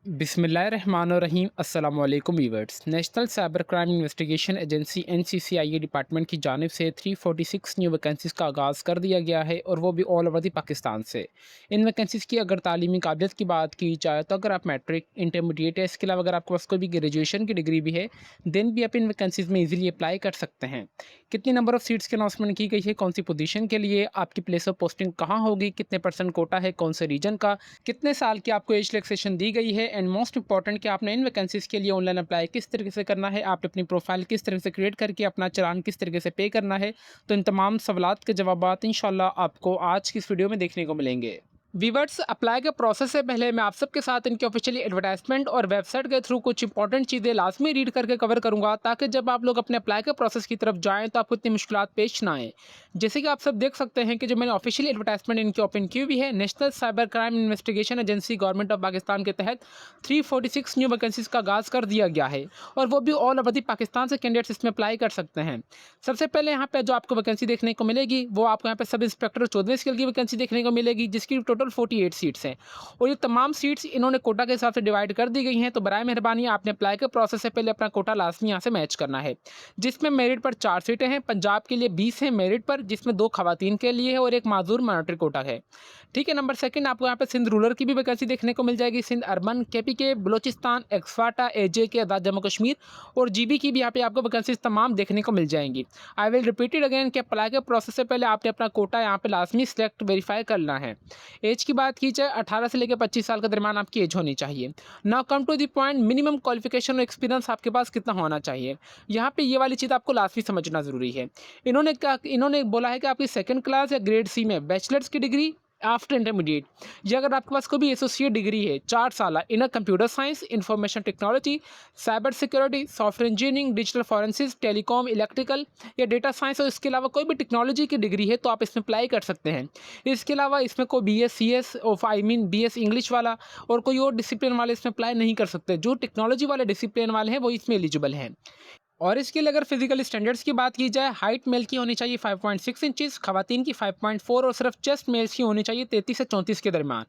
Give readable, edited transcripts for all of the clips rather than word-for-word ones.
बिस्मिल्लाहिर्रहमानिर्रहीम अस्सलाम वालेकुम viewers. National cyber crime investigation agency NCCIA department की जानिब से 346 न्यू वैकेंसीज़ का आगाज़ कर दिया गया है और वो भी ऑल ओवर द पाकिस्तान से। इन वैकेंसीज़ की अगर तालीमी काबिलियत की बात की जाए तो अगर आप मैट्रिक इंटरमीडिएट है, इसके अलावा अगर आपके पास कोई भी ग्रेजुएशन की डिग्री भी है, देन भी आप इन वैकेंसीज़ में ईजिली अप्लाई कर सकते हैं। कितनी नंबर ऑफ़ सीट्स की अनाउंसमेंट की गई है, कौन सी पोजीशन के लिए, आपकी प्लेस ऑफ पोस्टिंग कहाँ होगी, कितने परसेंट कोटा है, कौन से रीजन का, कितने साल की आपको एज रिलैक्सेशन दी गई है, एंड मोस्ट इंपॉर्टेंट कि आपने इन वैकेंसीज़ के लिए ऑनलाइन अप्लाई किस तरीके से करना है, आपने अपनी प्रोफाइल किस तरह से क्रिएट करके अपना चालान किस तरीके से पे करना है। तो इन तमाम सवालात के जवाबात इंशाल्लाह आपको आज की इस वीडियो में देखने को मिलेंगे। वीवर्स, अप्लाई के प्रोसेस से पहले मैं आप सबके साथ इनकी ऑफिशियली एडवर्टाइजमेंट और वेबसाइट के थ्रू कुछ इंपॉर्टेंट चीज़ें लाजमी रीड करके कवर करूंगा, ताकि जब आप लोग अपने अप्लाई के प्रोसेस की तरफ जाएं तो आपको इतनी मुश्किलात पेश ना आए। जैसे कि आप सब देख सकते हैं कि जो मैंने ऑफिशियली एडवर्टाइजमेंट इनकी ओपन की हुई है, national cyber crime investigation agency government of Pakistan के तहत 346 न्यू वैकेंसीज का आगाज़ कर दिया गया है और वो भी ऑल ओवर दी पाकिस्तान से कैंडिडेट्स इसमें अप्लाई कर सकते हैं। सबसे पहले यहाँ पे जो आपको वैकेंसी देखने को मिलेगी, वो आपको यहाँ पे सब इंस्पेक्टर 14वें स्केल की वैकेंसी देखने को मिलेगी, जिसकी टोटल 48 सीट्स हैं। और ये तमाम सीट्स इन्होंने कोटा के हिसाब से डिवाइड कर दी गई हैं। तो बराए मेहरबानी आपने अप्लाई के प्रोसेस से पहले अपना कोटा लाजमी यहाँ से मैच करना है, जिसमें मेरिट पर 4 सीटें हैं। पंजाब के लिए 20 हैं मेरिट पर, जिसमें 2 खवातीन के लिए है और एक माजूर माइनॉरिटी कोटा है। ठीक है। नंबर सेकंड, आपको यहाँ पे सिंध रूरल की भी वैकेंसी देखने को मिल जाएगी। सिंध अर्बन, केपी के, बलोचिस्तान, एक्सवाटा, एजे के, आज़ाद जम्मू कश्मीर और जीबी की भी यहाँ पे आपको वैकेंसीज तमाम देखने को मिल जाएंगी। I will repeat it again कि अप्लाई के प्रोसेस से पहले आपने अपना कोटा यहाँ पे लाजमी सिलेक्ट वेरीफाई करना है। एज की बात की जाए, 18 से लेकर 25 साल के दरमियान आपकी एज होनी चाहिए। Now come to the point, minimum qualification और एक्सपीरियंस आपके पास कितना होना चाहिए। यहाँ पे ये वाली चीज़ आपको लाजमी समझना ज़रूरी है। इन्होंने बोला है कि आपकी सेकंड क्लास या ग्रेड सी में बैचलर्स की डिग्री आफ्टर इंटरमीडिएट, या अगर आपके पास कोई भी एसोसिएट डिग्री है 4 साल इन computer science, information technology, cyber security, software engineering, digital forensics, telecom, electrical या डेटा साइंस, और इसके अलावा कोई भी टेक्नोलॉजी की डिग्री है तो आप इसमें अप्लाई कर सकते हैं। इसके अलावा इसमें कोई B S C S of I mean B S English वाला और कोई और डिसिप्लिन वाले इसमें अप्लाई नहीं कर सकते। जो टेक्नोलॉजी वाले डिसिप्लिन वाले हैं वो इसमें एलिजिबल हैं। और इसके लिए अगर फिजिकल स्टैंडर्ड्स की बात की जाए, हाइट मेल की होनी चाहिए 5.6 इंचेस, खवातीन की 5.4 और सिर्फ चेस्ट मेल्स की होनी चाहिए 33 से 34 के दरमियान।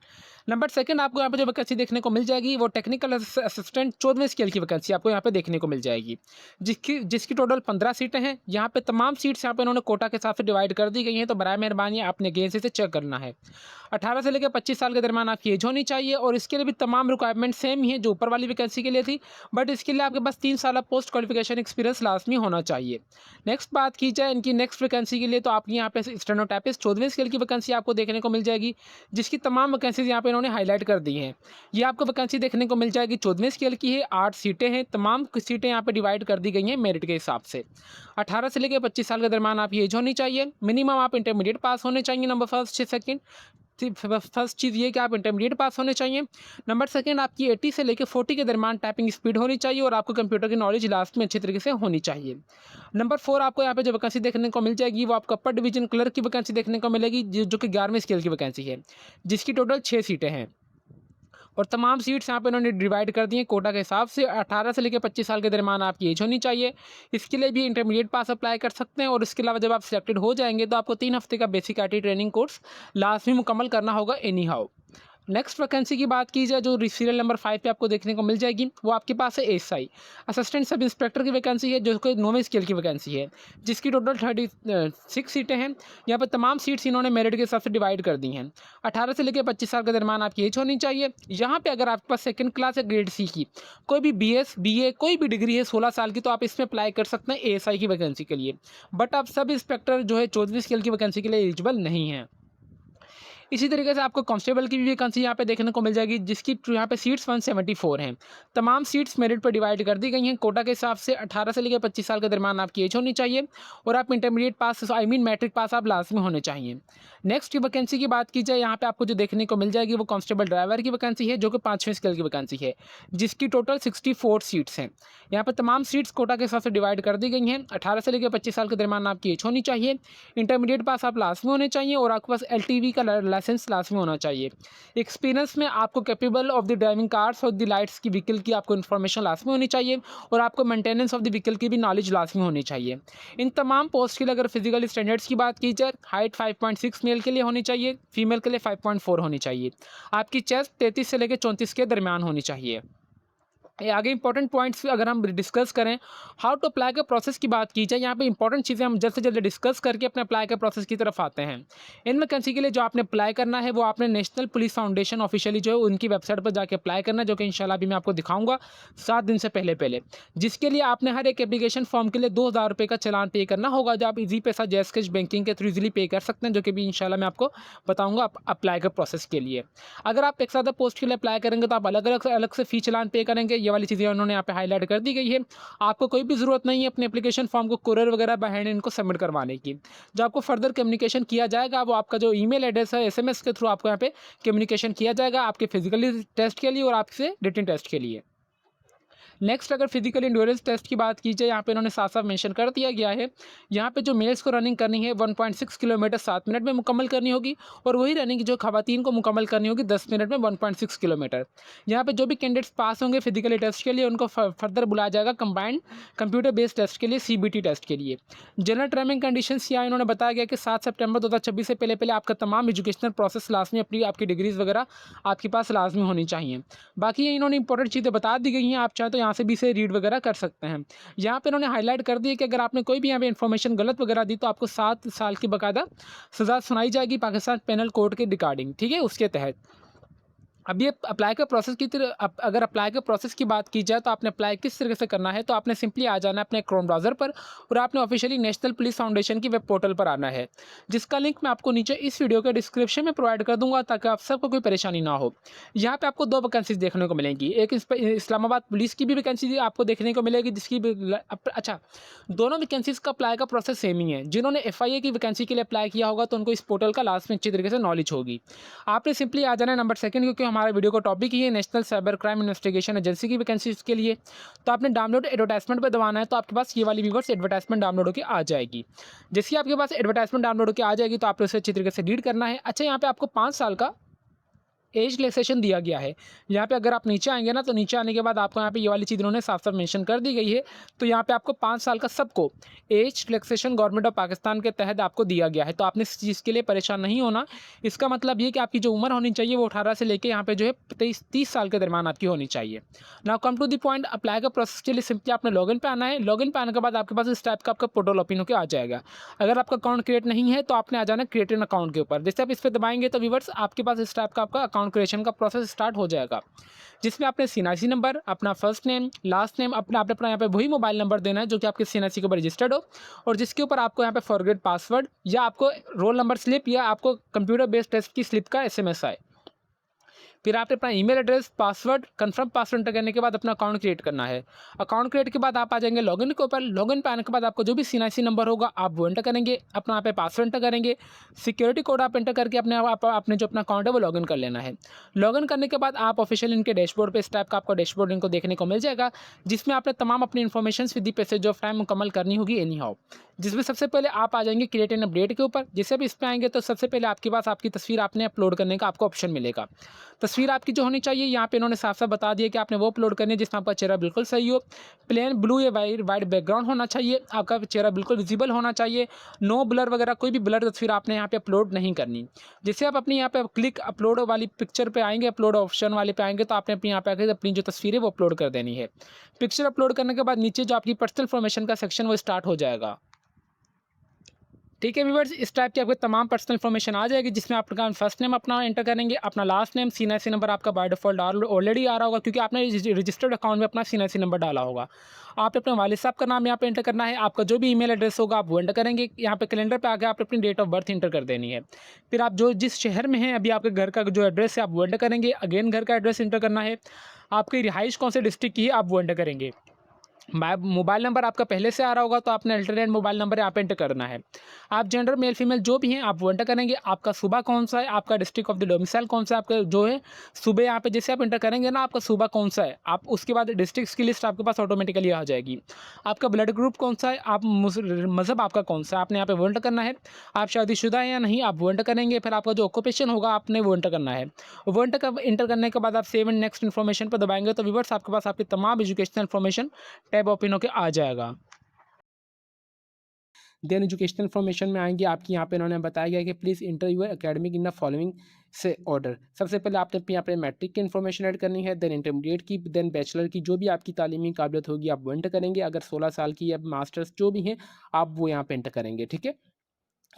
नंबर सेकंड, आपको यहाँ पे जो वैकेंसी देखने को मिल जाएगी वो टेक्निकल असिस्टेंट 14वें स्केल की वैकेंसी आपको यहाँ पे देखने को मिल जाएगी, जिसकी जिसकी टोटल 15 सीटें हैं। यहाँ पे तमाम सीट्स यहाँ पे उन्होंने कोटा के हिसाब से डिवाइड कर दी गई हैं, तो बराए मेहरबानी आपने गेन से चेक करना है। 18 से लेकर 25 साल के दरमियान आपकी एज होनी चाहिए और इसके लिए भी तमाम रिक्वायरमेंट सेम ही है जो ऊपर वाली वैकेंसी के लिए थी, बट इसके लिए आपके पास 3 साल पोस्ट क्वालिफिकेशन एक्सपीरियंस लाजमी होना चाहिए। नेक्स्ट बात की जाए इनकी नेक्स्ट वैकेंसी के लिए, तो आपकी यहाँ पे स्टेनोटाइपिस्ट 14वें स्केल की वैकेंसी आपको देखने को मिल जाएगी, जिसकी तमाम वैकेंसीज यहाँ पे इन्होंने हाईलाइट कर दी हैं। ये आपको वैकेंसी देखने को मिल जाएगी, 14वें स्केल की है, 8 सीटें हैं, तमाम सीटें यहाँ पे डिवाइड कर दी गई हैं मेरिट के हिसाब से। 18 से लेकर 25 साल के दरमियान आपकी एज होनी चाहिए, मिनिमम आप इंटरमीडिएट पास होने चाहिए। नंबर फर्स्ट सेकंड, फर्स्ट चीज़ ये कि आप इंटरमीडिएट पास होने चाहिए। नंबर सेकंड, आपकी 80 से लेकर 40 के दरमियान टाइपिंग स्पीड होनी चाहिए और आपको कंप्यूटर की नॉलेज लास्ट में अच्छी तरीके से होनी चाहिए। नंबर 4, आपको यहाँ पे जो वैकेंसी देखने को मिल जाएगी वो आपको अपर डिवीजन क्लर्क की वैकेंसी देखने को मिलेगी, जो कि 11वें स्केल की वैकेंसी है, जिसकी टोटल 6 सीटें हैं। और तमाम सीट्स यहाँ पे इन्होंने डिवाइड कर दी हैं कोटा के हिसाब से। 18 से लेकर 25 साल के दरमियान आपकी एज होनी चाहिए। इसके लिए भी इंटरमीडिएट पास अप्लाई कर सकते हैं और इसके अलावा जब आप सिलेक्टेड हो जाएंगे तो आपको 3 हफ्ते का basic IT training course last में मुकम्मल करना होगा एनी हाउ। नेक्स्ट वैकेंसी की बात की जाए, जो सीरियल नंबर 5 पे आपको देखने को मिल जाएगी, वो आपके पास है एएसआई असिस्टेंट सब इंस्पेक्टर की वैकेंसी है, जो कि 9वें स्केल की वैकेंसी है, जिसकी टोटल 36 सीटें हैं। यहाँ पर तमाम सीट्स इन्होंने मेरिट के हिसाब से डिवाइड कर दी हैं। 18 से लेकर 25 साल के दरमियान आपकी एज होनी चाहिए। यहाँ पे अगर आपके पास सेकंड क्लास या ग्रेड सी की कोई भी बीएस बीए कोई भी डिग्री है 16 साल की, तो आप इसमें अप्लाई कर सकते हैं एएसआई की वैकेंसी के लिए। बट आप सब इंस्पेक्टर जो है 14वीं स्केल की वैकेंसी के लिए एलिजिबल नहीं है। इसी तरीके से आपको कांस्टेबल की भी वैकेंसी यहाँ पे देखने को मिल जाएगी, जिसकी यहाँ पे सीट्स 174 हैं। तमाम सीट्स मेरिट पर डिवाइड कर दी गई हैं कोटा के हिसाब से। 18 से लेकर 25 साल के दरमियान आपकी एज होनी चाहिए और आप intermediate pass I mean matric pass आप लाजमी होने चाहिए। नेक्स्ट की वैकेंसी की बात की जाए, यहाँ पे आपको जो देखने को मिल जाएगी वो कांस्टेबल ड्राइवर की वैकेंसी है, जो कि 5वें स्केल की वैकेंसी है, जिसकी टोटल 64 सीट्स हैं। यहाँ पर तमाम सीट्स कोटा के हिसाब से डिवाइड कर दी गई हैं। 18 से लेकर 25 साल के दरमियान आपकी एज होनी चाहिए, इंटरमीडिएट पास आप लाजमी होने चाहिए और आपके पास एलटीवी का लाइसेंस लाजमी होना चाहिए। एक्सपीरियंस में आपको capable of the driving cars और द लाइट्स की व्हीकल की आपको इन्फॉर्मेशन लाजमी होनी चाहिए और आपको मेंटेनेंस ऑफ द व्हीकल की भी नॉलेज लाजमी होनी चाहिए। इन तमाम पोस्ट के लिए अगर फिजिकल स्टैंडर्ड्स की बात की जाए, हाइट 5.6 मेल के लिए होनी चाहिए, फीमेल के लिए 5.4 होनी चाहिए। आपकी चेस्ट 33 से लेकर 34 के दरमियान होनी चाहिए। ये आगे इंपॉर्टेंट पॉइंट्स अगर हम डिस्कस करें, हाउ टू अप्लाई के प्रोसेस की बात की जाए, यहाँ पे इंपॉर्टेंट चीज़ें हम जल्द से जल्द डिस्कस करके अपने अप्लाई के प्रोसेस की तरफ आते हैं। इन वैकेंसी के लिए जो आपने अप्लाई करना है वो आपने नेशनल पुलिस फाउंडेशन ऑफिशियली जो है उनकी वेबसाइट पर जाके अप्लाई करना है, जो कि इंशाल्लाह अभी मैं आपको दिखाऊंगा 7 दिन से पहले पहले, जिसके लिए आपने हर एक एप्लीकेशन फॉर्म के लिए 2000 रुपये का चालान पे करना होगा, जो आप इजी पैसा जैस कैश बैंकिंग के थ्रू इजीली पे कर सकते हैं, जो कि भी इंशाल्लाह मैं आपको बताऊँगा अप्लाई के प्रोसेस के लिए। अगर आप एक सादा पोस्ट के लिए अप्लाई करेंगे तो आप अलग से फ़ी चालान पे करेंगे। ये वाली चीज़ें उन्होंने यहाँ पे हाईलाइट कर दी गई है। आपको कोई भी ज़रूरत नहीं है अपने एप्लीकेशन फॉर्म को कुरियर वगैरह बाय हैंड इनको सबमिट करवाने की। जो आपको फर्दर कम्युनिकेशन किया जाएगा वो आपका जो ईमेल एड्रेस है, एसएमएस के थ्रू आपको यहाँ पे कम्युनिकेशन किया जाएगा आपके फिजिकली टेस्ट के लिए और आपसे रिटन टेस्ट के लिए। नेक्स्ट अगर फिजिकल इंड्योरेंस टेस्ट की बात की जाए, यहाँ पे इन्होंने साफ साफ मेंशन कर दिया गया है, यहाँ पे जो मेल्स को रनिंग करनी है 1.6 किलोमीटर 7 मिनट में मुकम्मल करनी होगी और वही रनिंग जो खवातीन को मुकम्मल करनी होगी 10 मिनट में 1.6 किलोमीटर। यहाँ पे जो भी कैंडिडेट्स पास होंगे फिजिकली टेस्ट के लिए उनको फर्दर बुलाया जाएगा कंबाइंड कंप्यूटर बेस्ड टेस्ट के लिए, CBT टेस्ट के लिए। जनरल टर्म एंड कंडीशंस यहाँ इन्होंने बताया गया कि 7 सितंबर 2026 से पहले पहले आपका तमाम एजुकेशनल प्रोसेस लाजमी अपनी आपकी डिग्रीज वगैरह आपके पास लाजमी होनी चाहिए। बाकी ये इन्होंने इंपॉर्टेंट चीज़ें बता दी गई हैं, आप चाहें तो यहाँ से भी इसे रीड वगैरह कर सकते हैं। यहाँ पे इन्होंने हाईलाइट कर दिया कि अगर आपने कोई भी यहाँ पे इन्फॉर्मेशन गलत वगैरह दी तो आपको 7 साल की बाकायदा सज़ा सुनाई जाएगी पाकिस्तान पेनल कोड के रिगार्डिंग, ठीक है, उसके तहत। अब ये अप्लाई के प्रोसेस की तरह अगर अप्लाई के प्रोसेस की बात की जाए तो आपने अप्लाई किस तरीके से करना है, तो आपने सिंपली आ जाना है अपने क्रोम ब्राउज़र पर और आपने ऑफिशियली नेशनल पुलिस फाउंडेशन की वेब पोर्टल पर आना है, जिसका लिंक मैं आपको नीचे इस वीडियो के डिस्क्रिप्शन में प्रोवाइड कर दूंगा ताकि आप सबको कोई परेशानी ना हो। यहाँ पे आपको 2 वैकेंसीज देखने को मिलेंगी, एक इस्लामाबाद पुलिस की भी वैकेंसी आपको देखने को मिलेगी जिसकी अच्छा, दोनों वैकेंसीज का अप्लाई का प्रोसेस सेम ही है। जिन्होंने FIA की वैकेंसी के लिए अप्लाई किया होगा तो उनको इस पोर्टल का लास्ट में अच्छी तरीके से नॉलेज होगी। आपने सिंपली आ जाना है नंबर 2, क्योंकि हमारे वीडियो का टॉपिक ही है national cyber crime investigation agency की वैकेंसीज के लिए। तो आपने डाउनलोड एडवर्टाइजमेंट पर दबाना है, तो आपके पास ये वाली व्यूवर्स एडवर्टाइजमेंट डाउनलोड होकर आ जाएगी। जैसे आपके पास एडवर्टाइजमेंट डाउनलोड होकर आ जाएगी तो आपको उसे अच्छी तरीके से रीड करना है। अच्छा, यहाँ पे आपको 5 साल का एज रिलैक्सेशन दिया गया है। यहाँ पे अगर आप नीचे आएंगे ना तो नीचे आने के बाद आपको यहाँ पे ये वाली चीज़ इन्होंने साफ साफ मेंशन कर दी गई है। तो यहाँ पे आपको 5 साल का सबको age relaxation government of Pakistan के तहत आपको दिया गया है। तो आपने इस चीज़ के लिए परेशान नहीं होना। इसका मतलब ये कि आपकी जो उम्र होनी चाहिए वो 18 से लेकर यहाँ पे जो है 30 साल के दरमियान आपकी होनी चाहिए। Now come to the point, apply का प्रोसेस के लिए सिंपली आपने लॉगिन पे आना है। लॉगिन पे आने के बाद आपके पास इस टाइप का आपका पोर्टल ओपन होकर आ जाएगा। अगर आपका अकाउंट क्रिएट नहीं है तो आपने आ जाना क्रिएट एन अकाउंट के ऊपर। जैसे आप इस पर दबाएंगे तो व्यूअर्स आपके पास इस टाइप का आपका अकाउंट क्रिएशन का प्रोसेस स्टार्ट हो जाएगा, जिसमें आपने CNIC नंबर, अपना फर्स्ट नेम, लास्ट नेम, अपना यहाँ पे वही मोबाइल नंबर देना है जो कि आपके CNIC के ऊपर रजिस्टर्ड हो और जिसके ऊपर आपको यहाँ पे फॉरगेट पासवर्ड या आपको रोल नंबर स्लिप या आपको कंप्यूटर बेस्ड टेस्ट की स्लिप का SMS आए। फिर आपने अपना email address, password, confirm password enter करने के बाद अपना अकाउंट क्रिएट करना है। अकाउंट क्रिएट के बाद आप आ जाएंगे लॉगिन के ऊपर। लॉगिन पे आने के बाद आपको जो भी CNIC नंबर होगा आप वो एंटर करेंगे, अपना यहाँ पे पासवर्ड एंटर करेंगे, सिक्योरिटी कोड आप एंटर करके अपने जो अपना अकाउंट है वो लॉगिन कर लेना है। लॉगिन करने के बाद आप ऑफिशियल इनके डैशबोर्ड पे इस टाइप का आपका डैशबोर्ड इनको देखने को मिल जाएगा, जिसमें आपने तमाम अपनी information with the passage of time मुकम्मल करनी होगी एनी हाउ। जिसमें सबसे पहले आप आ जाएंगे क्रिएट एन अपडेट के ऊपर। जैसे भी इस पे आएंगे तो सबसे पहले आपके पास आपकी तस्वीर आपने अपलोड करने का आपको ऑप्शन मिलेगा। तस्वीर आपकी जो होनी चाहिए यहाँ पे इन्होंने साफ साफ बता दिया कि आपने वो अपलोड करनी है जिसमें आपका चेहरा बिल्कुल सही हो, प्लेन ब्लू या वाइट बैकग्राउंड होना चाहिए, आपका चेहरा बिल्कुल विजिबल होना चाहिए, नो ब्लर वगैरह कोई भी ब्लर तस्वीर आपने यहाँ पे अपलोड नहीं करनी। जैसे आप अपनी यहाँ पे क्लिक अपलोड वाली पिक्चर पे आएंगे, अपलोड ऑप्शन वाले पे आएंगे तो आपने अपनी यहाँ पे आकर अपनी जो तस्वीर है वो अपलोड कर देनी है। पिक्चर अपलोड करने के बाद नीचे जो आपकी पर्सनल इन्फॉर्मेशन का सेक्शन वो स्टार्ट हो जाएगा। ठीक है व्यूअर्स, इस टाइप की आपको तमाम पर्सनल इन्फॉर्मेशन आ जाएगी, जिसमें आपका फर्स्ट नेम अपना एंटर करेंगे, अपना लास्ट नेम, CNIC नंबर आपका बाय डिफॉल्ट ऑलरेडी आ रहा होगा क्योंकि आपने रजिस्टर्ड अकाउंट में अपना CNIC नंबर डाला होगा। आपने अपने वालिद साहब का नाम यहाँ पे एंटर करना है, आपका जो भी ईमेल एड्रेस होगा आप वो एंटर करेंगे। यहाँ पे कैलेंडर पे आके आप अपनी डेट ऑफ बर्थ एंटर कर देनी है। फिर आप जो जिस शहर में हैं अभी आपके घर का जो एड्रेस है आप वो एंटर करेंगे। अगेन घर का एड्रेस एंटर करना है। आपकी रिहाइश कौन से डिस्ट्रिक्ट की है आप वो एंटर करेंगे। मोबाइल नंबर आपका पहले से आ रहा होगा तो आपने अल्टरनेट मोबाइल नंबर यहाँ पे एंटर करना है। आप जेंडर मेल फीमेल जो भी हैं आप वो एंटर करेंगे। आपका सूबा कौन-सा है, आपका डिस्ट्रिक्ट ऑफ द डोमिसाइल कौन-सा है, आपका जो है सूबे यहाँ पे जैसे आप एंटर करेंगे ना आपका सूबा कौन-सा है, आप उसके बाद डिस्ट्रिक्ट्स की लिस्ट आपके पास ऑटोमेटिकली आ जाएगी। आपका ब्लड ग्रुप कौन-सा है, आप मज़हब आपका कौन-सा है, आपने यहाँ पे वो एंटर करना है। आप शादीशुदा हैं या नहीं आप वो एंटर करेंगे। फिर आपका जो ऑक्यूपेशन होगा आपने वो एंटर करना है। वो एंटर करने के बाद आप सेव एंड नेक्स्ट इन्फॉर्मेशन पर दबाएँगे तो व्यूअर्स आपके पास आपकी तमाम एजुकेशनल इन्फॉर्मेशन टैब ओपन होके आ जाएगा। देन एजुकेशनल इन्फॉर्मेशन में आएँगे आपकी यहाँ पे इन्होंने बताया गया है कि please enter your academic in the following से ऑर्डर। सबसे पहले आपने अपनी यहाँ पे मैट्रिक की इन्फॉर्मेशन ऐड करनी है, देन इंटरमीडिएट की, देन बैचलर की जो भी आपकी तालीमी काबिलियत होगी आप वो एंटर करेंगे। अगर 16 साल की या मास्टर्स जो भी हैं आप वो यहाँ पे एंटर करेंगे, ठीक है?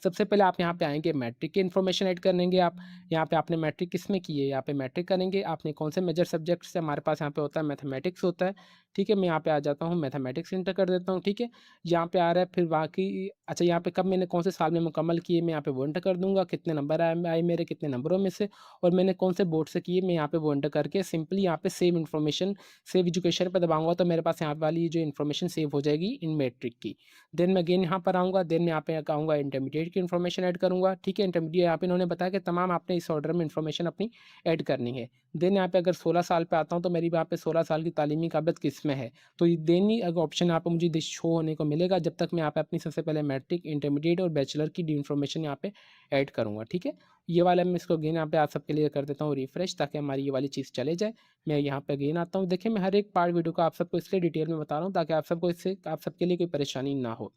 सबसे पहले आप यहाँ पे आएँगे मैट्रिक की इन्फॉर्मेशन ऐड करेंगे आप। यहाँ पे आपने मैट्रिक किसमें की है, यहाँ पे मैट्रिक करेंगे। आपने कौन से मेजर सब्जेक्ट से हमारे पास यहाँ पे होता है मैथमेटिक्स होता है, ठीक है? मैं यहाँ पे आ जाता हूँ मैथमेटिक्स एंटर कर देता हूँ, ठीक है? यहाँ पे आ रहा है फिर बाकी अच्छा यहाँ पे कब मैंने कौन से साल में मुकम्मल किए मैं यहाँ पे वो एंटर कर दूँगा। कितने नंबर आए आए मेरे कितने नंबरों में से और मैंने कौन से बोर्ड से किए मैं यहाँ पे वो एंटर करके सिंपली यहाँ पे सेव इन्फॉर्मेशन सेव एजुकेशन पे दबाऊँगा तो मेरे पास यहाँ वाली जो इन्फॉर्मेशन सेव हो जाएगी इन मैट्रिक की। देन मैं अगेन यहाँ पर आऊँगा, देन मैं यहाँ पे आऊँगा इंटरमीडिएट की इन्फॉर्मेशन ऐड करूँगा, ठीक है? इंटरमीडिएट यहाँ पे इन्होंने बताया कि तमाम आपने इस ऑर्डर में इन्फॉर्मेशन अपनी ऐड करनी है। देन यहाँ पे अगर 16 साल पे आता हूँ तो मेरी यहाँ पे 16 साल की तालीमी काबिलियत किसमें है? तो ये देन ही अगर ऑप्शन यहाँ पे मुझे शो होने को मिलेगा जब तक मैं यहाँ पे अपनी सबसे पहले मैट्रिक, इंटरमीडिएट और बैचलर की इन्फॉर्मेशन यहाँ पे ऐड करूँगा, ठीक है? ये वाला मैं इसको अगेन यहाँ पे आप सबके लिए कर देता हूँ रिफ्रेश ताकि हमारी ये वाली चीज़ चले जाए। मैं यहाँ पे अगेन आता हूँ। देखिए मैं हर एक पार्ट वीडियो को आप सबको इसलिए डिटेल में बता रहा हूँ ताकि आप सबको इससे आप सबके लिए कोई परेशानी ना हो।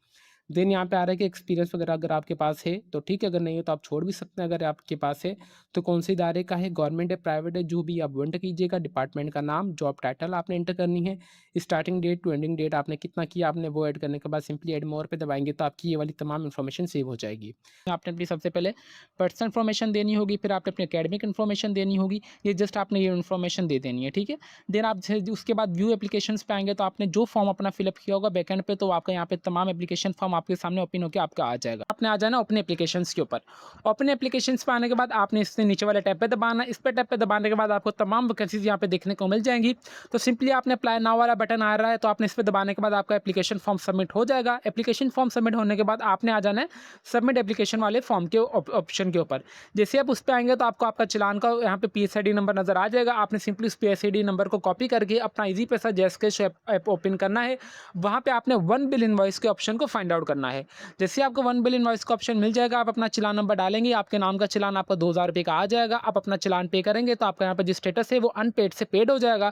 देन यहाँ पे आ रहा है कि एक्सपीरियंस वगैरह अगर आपके पास है तो ठीक है, अगर नहीं है तो आप छोड़ भी सकते हैं। अगर आपके पास है तो कौन से इदारे का है, गवर्नमेंट है, प्राइवेट है, जो भी आप वो एंटर कीजिएगा। डिपार्टमेंट का नाम, जॉब टाइटल आपने एंटर करनी है। Starting date to ending date आपने कितना किया आपने वो ऐड करने के बाद सिंपली ऐड मोर पे दबाएंगे तो आपकी ये वाली तमाम इन्फॉर्मेशन सेव हो जाएगी। आपने अपनी सबसे पहले पर्सनल इन्फॉर्मेशन देनी होगी, फिर आपने अपनी एकेडमिक इन्फॉर्मेशन देनी होगी। ये जस्ट आपने ये इन्फॉर्मेशन दे देनी है, ठीक है? देन आप उसके बाद व्यू एप्लीकेशंस पे आएँगे तो आपने जो फॉर्म अपना फिलअप किया होगा बैकएंड पे तो आपका यहाँ पे तमाम एप्लीकेशन फॉर्म आपके सामने ओपन होके आपका आ जाएगा। आपने आ जाना ओपन एप्लीकेशंस के ऊपर। ओपन एप्लीकेशंस पे आने के बाद आपने इससे नीचे वाले टैब पे दबाना है। इस पे टैब पे दबाने के बाद आपको तमाम वैकेंसीज़ यहाँ पे देखने को मिल जाएँगी। तो सिंपली आपने अप्लाई नाउ वाला बटन आ रहा है तो आपने इस पे दबाने के बाद आपका एप्लीकेशन फॉर्म सबमिट हो जाएगा। एप्लीकेशन फॉर्म सबमिट होने के बाद आपने आ जाना है सबमिट एप्लीकेशन वाले फॉर्म के ऑप्शन के ऊपर। जैसे आप उस पे आएँगे तो आपको आपका चालान का यहाँ पे पीएसआईडी नंबर नज़र आ जाएगा। आपने सिंपली उस पीएसआईडी नंबर को कॉपी करके अपना ईज़ी पैसा जैसकैश ऐप ओपन करना है। वहाँ पे आपने वन बिल इनवॉइस के ऑप्शन को फाइंड आउट करना है। जैसे आपको वन बिल इनवॉइस का ऑप्शन मिल जाएगा, आप अपना चालान नंबर डालेंगे, आपके नाम का चालान आपका 2000 रुपये का आ जाएगा। आप अपना चालान पे करेंगे तो आपका यहाँ पे जो स्टेटस है वो अनपेड से पेड हो जाएगा।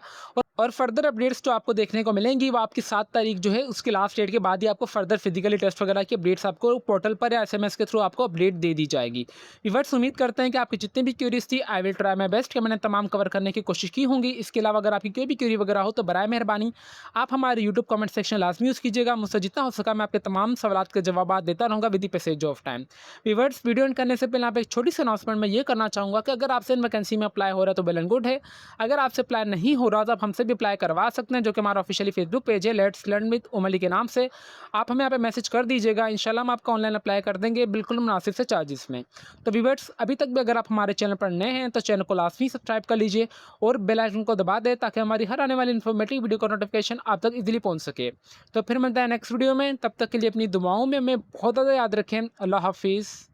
और फर्दर अपडेट्स जो आपको देखने को मिलेंगी वो आपकी 7 तारीख जो है उसकी लास्ट डेट के बाद ही आपको फर्दर फिजिकली टेस्ट वगैरह की अपडेट्स आपको पोर्टल पर या एसएमएस के थ्रू आपको अपडेट दे दी जाएगी। व्यूअर्स उम्मीद करते हैं कि आपकी जितनी भी क्यूरीज थी I will try my best कि मैंने तमाम कवर करने की कोशिश की होंगी। इसके अलावा अगर आपकी कोई भी क्यूरी वगैरह हो तो बराए मेहरबानी आप हमारे यूट्यूब कमेंट सेक्शन लाजमी यूज़ कीजिएगा। मुझसे जितना हो सका मैं आपके तमाम सवालात के जवाब देता रहूँगा with the passage of time. Viewers video and करने से पहले यहाँ पे एक छोटी सी अनाउंसमेंट मैं ये करना चाहूँगा कि अगर आपसे इन वैकेंसी में अप्लाई हो रहा है तो वेल एंड गुड है। अगर आपसे अप्लाई नहीं हो रहा तो आप हमसे भी अप्लाई करवा सकते हैं जो कि हमारा ऑफिशियली फेसबुक पेज है लेट्स लर्न विद उमली के नाम से। आप हमें यहाँ पे मैसेज कर दीजिएगा, इंशाल्लाह हम आपका ऑनलाइन अप्लाई कर देंगे बिल्कुल मुनासिब से चार्जेस में। तो व्यूअर्स अभी तक भी अगर आप हमारे चैनल पर नए हैं तो चैनल को लाजमी सब्सक्राइब कर लीजिए और बेल आइकन को दबा दें ताकि हमारी हर आने वाली इन्फॉर्मेटिव वीडियो का नोटिफिकेशन आप तक इजीली पहुँच सके। तो फिर मिलता है नेक्स्ट वीडियो में, तब तक के लिए अपनी दुआओं में हमें बहुत ज़्यादा याद रखें। अल्लाह हाफिज़।